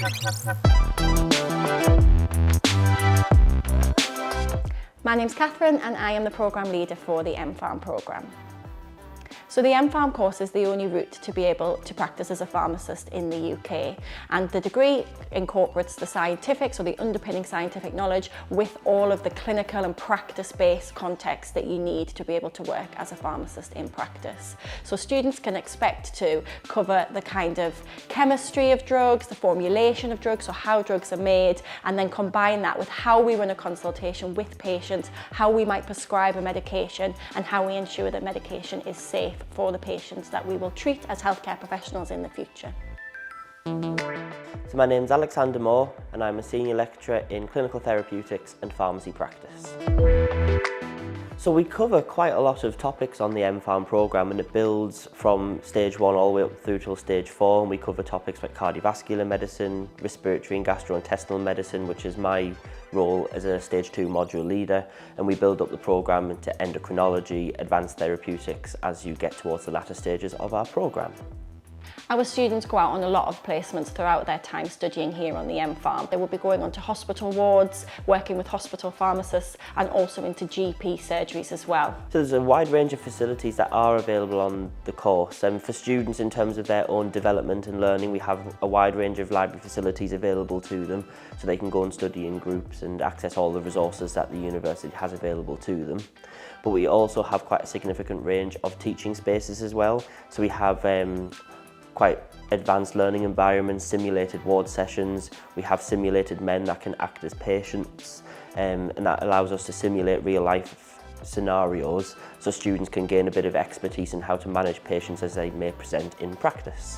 My name's Catherine and I am the programme leader for the MPharm programme. So the MPharm course is the only route to be able to practice as a pharmacist in the UK, and the degree incorporates the scientific, so the underpinning scientific knowledge with all of the clinical and practice-based context that you need to be able to work as a pharmacist in practice. So students can expect to cover the kind of chemistry of drugs, the formulation of drugs, so how drugs are made, and then combine that with how we run a consultation with patients, how we might prescribe a medication, and how we ensure that medication is safe for the patients that we will treat as healthcare professionals in the future. So my name's Alexander Moore and I'm a Senior Lecturer in Clinical Therapeutics and Pharmacy Practice. So we cover quite a lot of topics on the MPharm programme, and it builds from stage 1 all the way up through till stage 4, and we cover topics like cardiovascular medicine, respiratory and gastrointestinal medicine, which is my role as a stage 2 module leader, and we build up the programme into endocrinology, advanced therapeutics as you get towards the latter stages of our programme. Our students go out on a lot of placements throughout their time studying here on the MPharm. They will be going onto hospital wards, working with hospital pharmacists, and also into GP surgeries as well. So there's a wide range of facilities that are available on the course, and for students in terms of their own development and learning, we have a wide range of library facilities available to them, so they can go and study in groups and access all the resources that the university has available to them. But we also have quite a significant range of teaching spaces as well. So we have quite advanced learning environments, simulated ward sessions. We have simulated men that can act as patients, and that allows us to simulate real life scenarios so students can gain a bit of expertise in how to manage patients as they may present in practice.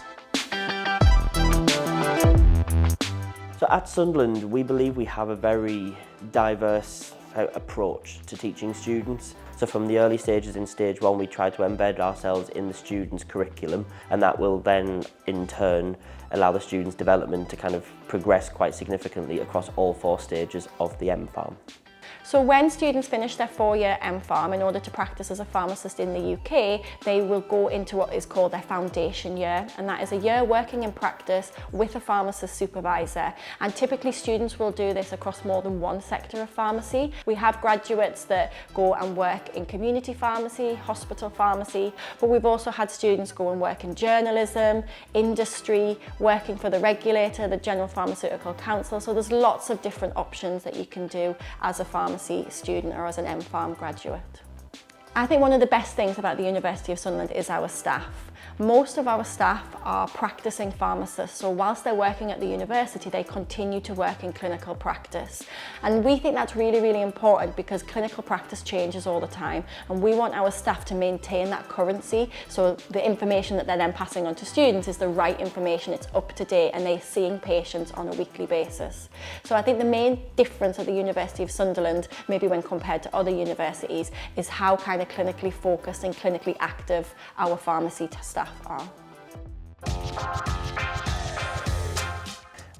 So at Sunderland, we believe we have a very diverse approach to teaching students. So from the early stages in stage 1, we try to embed ourselves in the students' curriculum, and that will then in turn allow the students' development to kind of progress quite significantly across all 4 stages of the MPharm. So when students finish their 4-year MPharm, in order to practice as a pharmacist in the UK, they will go into what is called their foundation year, and that is a year working in practice with a pharmacist supervisor. And typically students will do this across more than one sector of pharmacy. We have graduates that go and work in community pharmacy, hospital pharmacy, but we've also had students go and work in journalism, industry, working for the regulator, the General Pharmaceutical Council. So there's lots of different options that you can do as a pharmacist student or as an MPharm graduate. I think one of the best things about the University of Sunderland is our staff. Most of our staff are practicing pharmacists, so whilst they're working at the university, they continue to work in clinical practice. And we think that's really, really important because clinical practice changes all the time, and we want our staff to maintain that currency, so the information that they're then passing on to students is the right information, it's up to date, and they're seeing patients on a weekly basis. So I think the main difference at the University of Sunderland, maybe when compared to other universities, is how kind of clinically focused and clinically active our pharmacy staff are.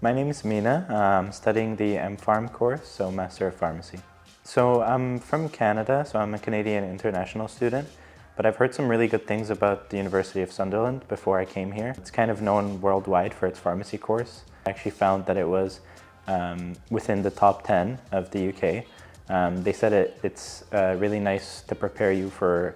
My name is Mina. I'm studying the MPharm course, so Master of Pharmacy. So I'm from Canada, so I'm a Canadian international student, but I've heard some really good things about the University of Sunderland before I came here. It's kind of known worldwide for its pharmacy course. I actually found that it was within the top 10 of the UK. They said it's really nice to prepare you for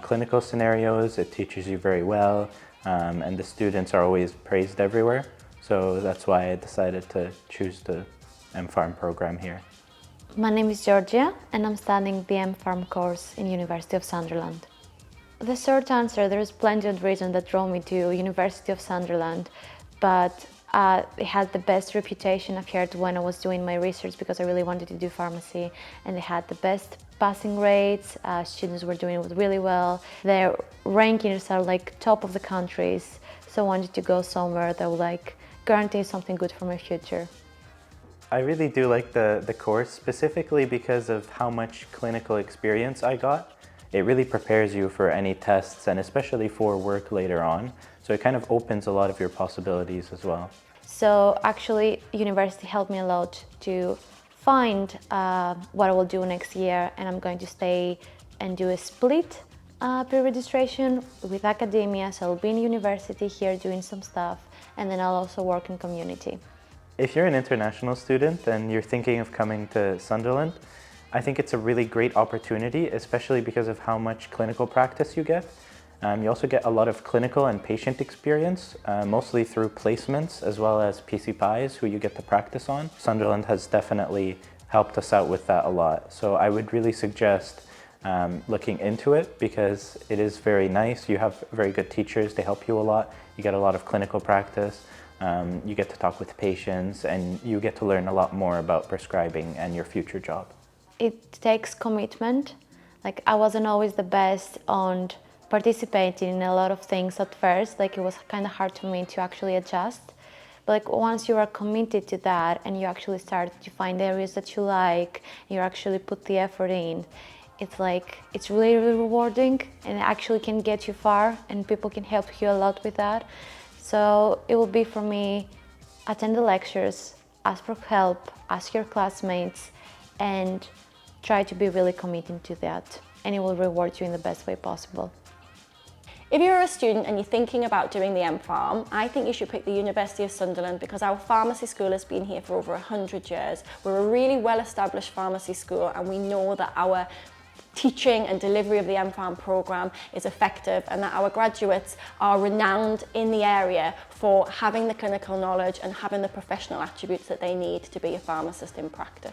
clinical scenarios. It teaches you very well, and the students are always praised everywhere. So that's why I decided to choose the MPharm program here. My name is Georgia and I'm studying the MPharm course in University of Sunderland. The short answer, there is plenty of reasons that draw me to University of Sunderland, but it has the best reputation I've heard when I was doing my research because I really wanted to do pharmacy, and they had the best passing rates, students were doing it really well. Their rankings are like top of the countries, so I wanted to go somewhere that would like guarantee something good for my future. I really do like the course, specifically because of how much clinical experience I got. It really prepares you for any tests and especially for work later on. So it kind of opens a lot of your possibilities as well. So actually, university helped me a lot to find what I will do next year, and I'm going to stay and do a split pre-registration with academia. So I'll be in university here doing some stuff, and then I'll also work in community. If you're an international student and you're thinking of coming to Sunderland, I think it's a really great opportunity, especially because of how much clinical practice you get. You also get a lot of clinical and patient experience, mostly through placements as well as PCPIs who you get to practice on. Sunderland has definitely helped us out with that a lot. So I would really suggest looking into it because it is very nice. You have very good teachers, they help you a lot. You get a lot of clinical practice. You get to talk with patients and you get to learn a lot more about prescribing and your future job. It takes commitment. Like, I wasn't always the best on participating in a lot of things at first. Like, it was kind of hard to me to actually adjust. But like, once you are committed to that and you actually start to find areas that you like, you actually put the effort in, it's like, it's really, really rewarding and it actually can get you far and people can help you a lot with that. So it will be for me, attend the lectures, ask for help, ask your classmates, and try to be really committed to that. And it will reward you in the best way possible. If you're a student and you're thinking about doing the MPharm, I think you should pick the University of Sunderland because our pharmacy school has been here for over 100 years. We're a really well-established pharmacy school and we know that our teaching and delivery of the MPharm programme is effective and that our graduates are renowned in the area for having the clinical knowledge and having the professional attributes that they need to be a pharmacist in practice.